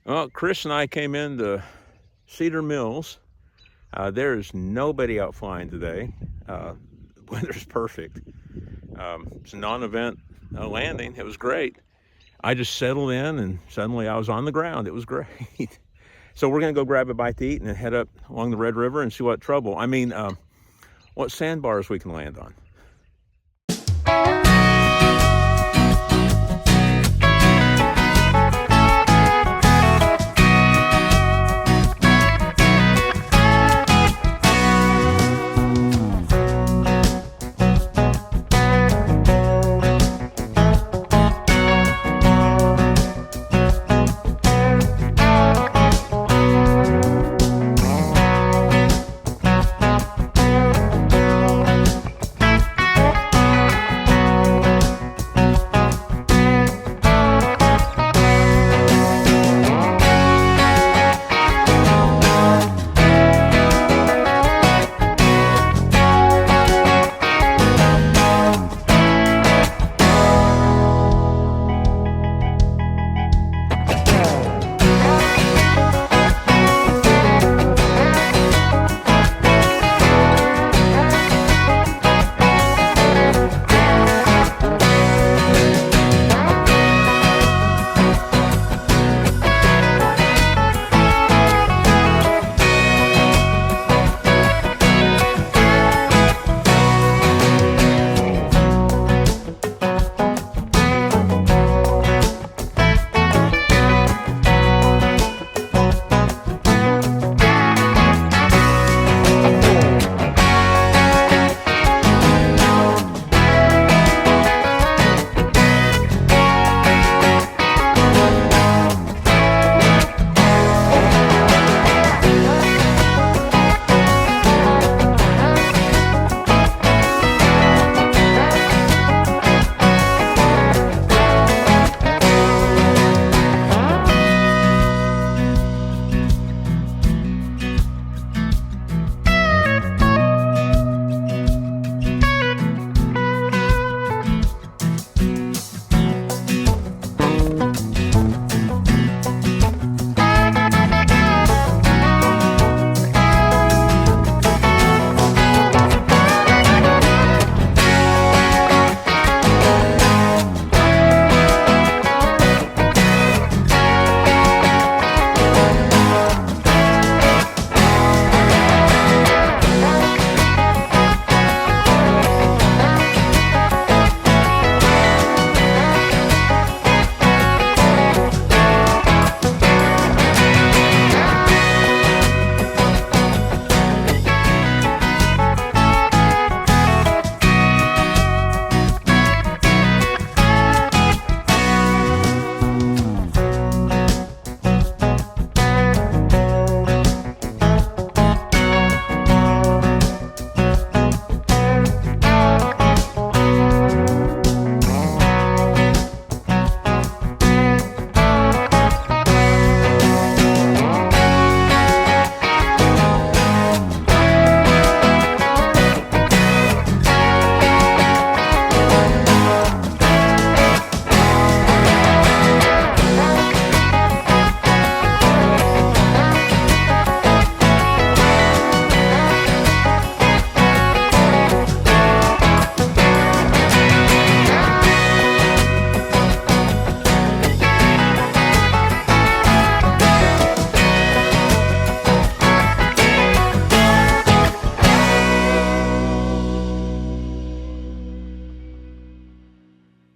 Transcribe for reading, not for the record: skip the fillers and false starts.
Well, Chris and I came into Cedar Mills. There is nobody out flying today. The weather's perfect. It's a non-event landing. It was great. I just settled in and suddenly I was on the ground. It was great. So we're gonna go grab a bite to eat and then head up along the Red River and see what sandbars we can land on.